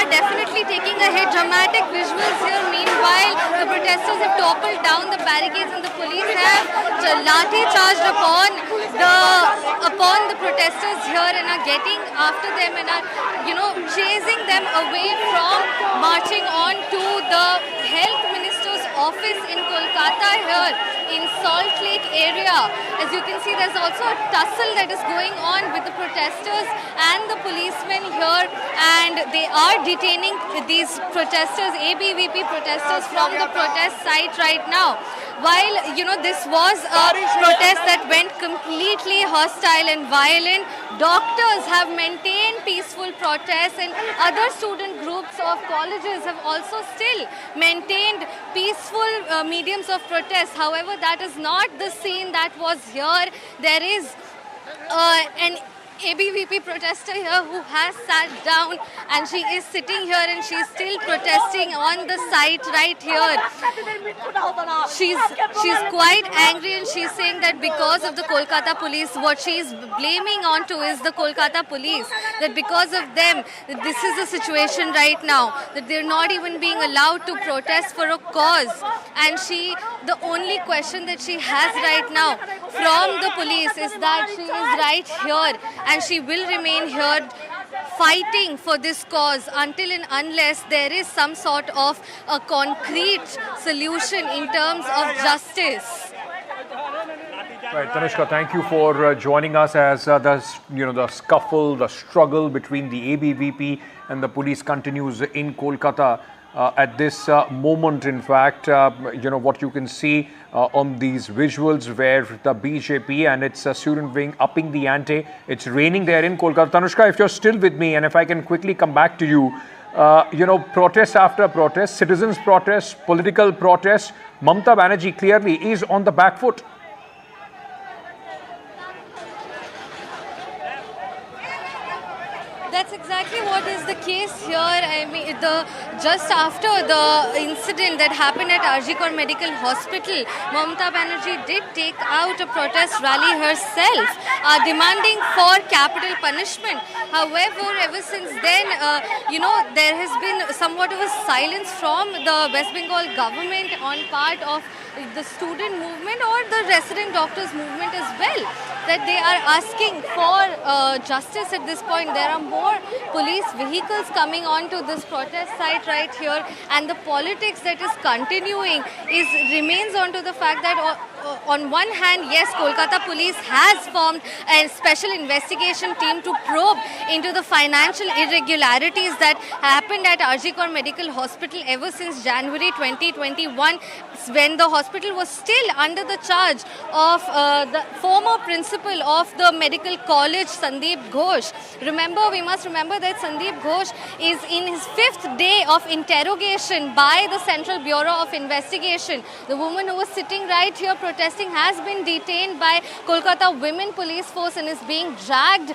definitely taking a hit. Dramatic visuals here. Meanwhile, the protesters have toppled down the barricades and the police have lathi charged upon the protesters here and are getting after them and are, chasing them away from marching on to the health minister's office in Kolkata here in Salt Lake area. As you can see, there's also a tussle that is going on with the protesters and the policemen here, and they are detaining these protesters, ABVP protesters, from the protest site right now. While, this was a protest that went completely hostile and violent, doctors have maintained peaceful protests and other student groups of colleges have also still maintained peaceful mediums of protest. However, that is not the scene that was here. There is an ABVP protester here who has sat down, and she is sitting here and she's still protesting on the site right here. She's quite angry and she's saying that because of the Kolkata police, what she's blaming onto is the Kolkata police, that because of them, this is the situation right now, that they're not even being allowed to protest for a cause. And the only question that she has right now from the police is that she is right here and she will remain here fighting for this cause until and unless there is some sort of a concrete solution in terms of justice. Right, Tanushka, thank you for joining us as the scuffle, the struggle between the ABVP and the police continues in Kolkata. At this moment, in fact, what you can see on these visuals where the BJP and its student wing upping the ante. It's raining there in Kolkata. Tanushka, if you're still with me and if I can quickly come back to you, protest after protest, citizens protest, political protest, Mamata Banerjee clearly is on the back foot. That's exactly what is the case here. I mean, just after the incident that happened at RG Medical Hospital, Mamata Banerjee did take out a protest rally herself, demanding for capital punishment. However, ever since then, there has been somewhat of a silence from the West Bengal government on part of the student movement or the resident doctors movement as well, that they are asking for justice at this point. There are more police vehicles coming onto this protest site right here, and the politics that is continuing remains onto the fact that on one hand, yes, Kolkata police has formed a special investigation team to probe into the financial irregularities that happened at RG Medical Hospital ever since January 2021, when the hospital was still under the charge of the former principal of the medical college, Sandeep Ghosh. We must remember that Sandeep Ghosh is in his 5th day of interrogation by the Central Bureau of Investigation. The woman who was sitting right here protesting has been detained by Kolkata Women Police Force and is being dragged,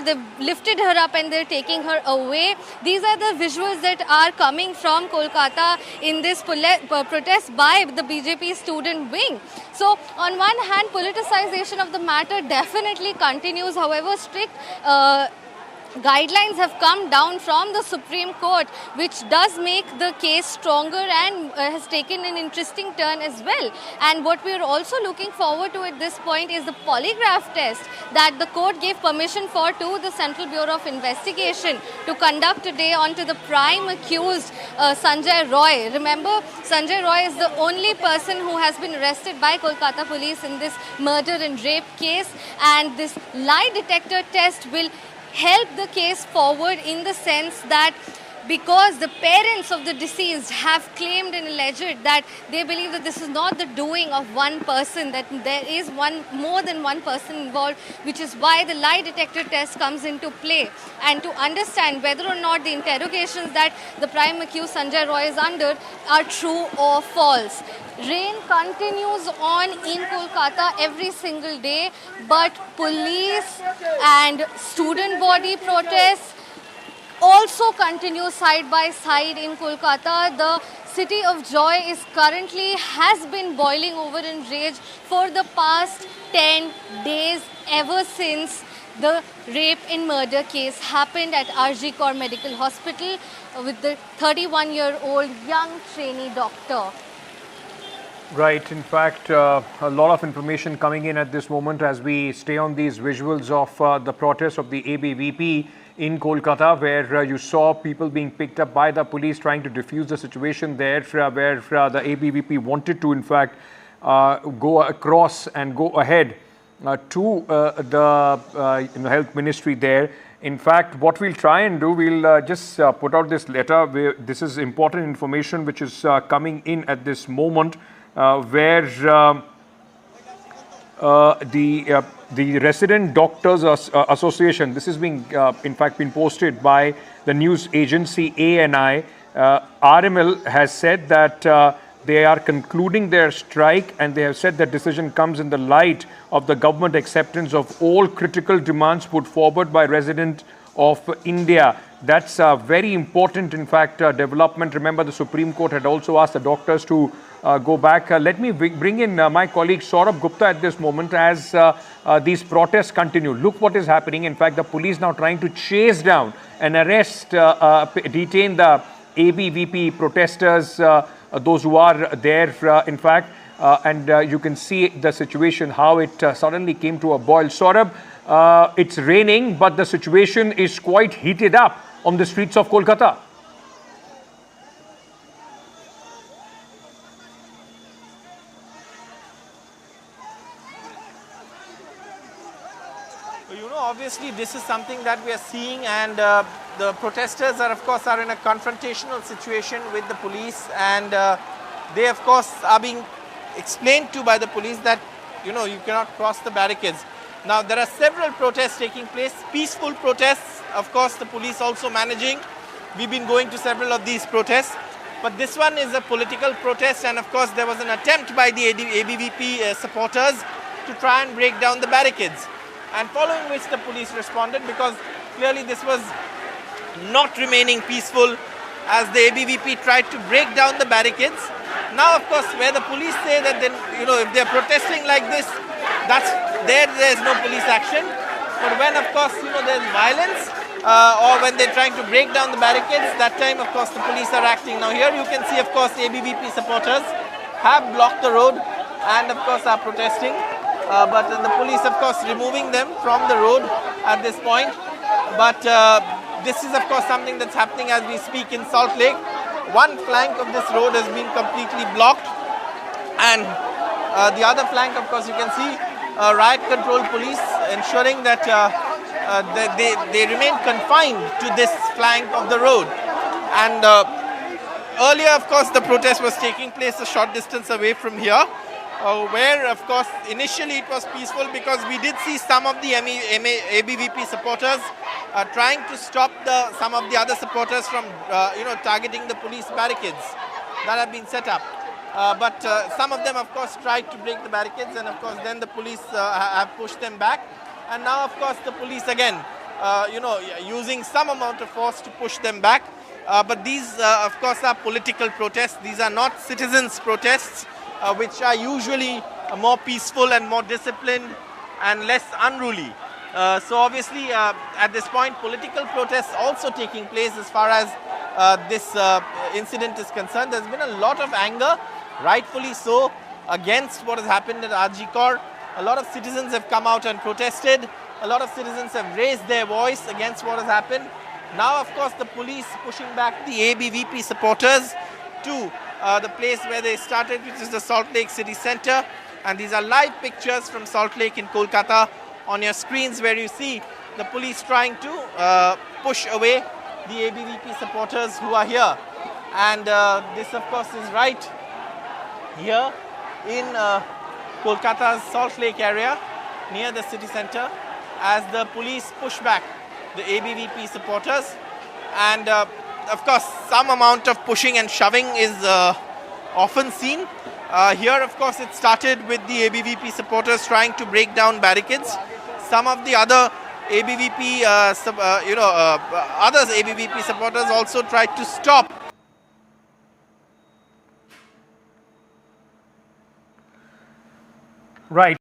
they've lifted her up and they're taking her away. These are the visuals that are coming from Kolkata in this protest by the BJP student wing. So, on one hand, politicization of the matter definitely continues. However, strict guidelines have come down from the Supreme Court, which does make the case stronger and has taken an interesting turn as well. And what we are also looking forward to at this point is the polygraph test that the court gave permission for to the Central Bureau of Investigation to conduct today onto the prime accused, Sanjay Roy. Remember, Sanjay Roy is the only person who has been arrested by Kolkata police in this murder and rape case, and this lie detector test will help the case forward in the sense that because the parents of the deceased have claimed and alleged that they believe that this is not the doing of one person, that there is more than one person involved, which is why the lie detector test comes into play. And to understand whether or not the interrogations that the prime accused Sanjay Roy is under are true or false. Rain continues on in Kolkata every single day, but police and student body protests also continue side by side in Kolkata. The city of joy has been boiling over in rage for the past 10 days, ever since the rape and murder case happened at RG Kaur Medical Hospital with the 31-year-old young trainee doctor. Right. In fact, a lot of information coming in at this moment as we stay on these visuals of the protest of the ABVP in Kolkata, where you saw people being picked up by the police trying to defuse the situation there, where the ABVP wanted to, in fact, go across and go ahead to the health ministry there. In fact, what we'll try and do, we'll just put out this letter. This is important information which is coming in at this moment. Where the Resident Doctors Association, this is being in fact been posted by the news agency ANI. RML has said that they are concluding their strike, and they have said that decision comes in the light of the government acceptance of all critical demands put forward by residents of India. That's a very important, in fact, development. Remember, the Supreme Court had also asked the doctors to go back. Let me bring in my colleague Saurabh Gupta at this moment as these protests continue. Look what is happening. In fact, the police now trying to chase down and arrest, detain the ABVP protesters, those who are there, in fact. And you can see the situation, how it suddenly came to a boil. Saurabh, it's raining, but the situation is quite heated up on the streets of Kolkata. Obviously this is something that we are seeing, and the protesters are of course in a confrontational situation with the police, and they of course are being explained to by the police that you cannot cross the barricades. Now there are several protests taking place, peaceful protests, of course the police also managing. We've been going to several of these protests, but this one is a political protest, and of course there was an attempt by the ABVP supporters to try and break down the barricades, and following which the police responded, because clearly this was not remaining peaceful as the ABVP tried to break down the barricades. Now of course where the police say that then if they're protesting like this, there's no police action. But when of course there's violence or when they're trying to break down the barricades, that time of course the police are acting. Now here you can see of course ABVP supporters have blocked the road and of course are protesting. But the police of course removing them from the road at this point. But this is of course something that's happening as we speak in Salt Lake. One flank of this road has been completely blocked, and the other flank of course you can see riot control police ensuring that they remain confined to this flank of the road. And earlier of course the protest was taking place a short distance away from here, where of course initially it was peaceful, because we did see some of the ABVP supporters trying to stop some of the other supporters from targeting the police barricades that have been set up. But some of them of course tried to break the barricades, and of course then the police have pushed them back, and now of course the police again using some amount of force to push them back. But these of course are political protests. These are not citizens protests, which are usually more peaceful and more disciplined and less unruly. So obviously at this point political protests also taking place as far as this incident is concerned. There's been a lot of anger, rightfully so, against what has happened at RG Kaur. A lot of citizens have come out and protested. A lot of citizens have raised their voice against what has happened. Now of course the police pushing back the ABVP supporters to the place where they started, which is the Salt Lake City Center. And these are live pictures from Salt Lake in Kolkata on your screens, where you see the police trying to push away the ABVP supporters who are here. And this of course is right here in Kolkata's Salt Lake area near the city center, as the police push back the ABVP supporters. And of course some amount of pushing and shoving is often seen. Here of course it started with the ABVP supporters trying to break down barricades. Some of the other ABVP others ABVP supporters also tried to stop. Right.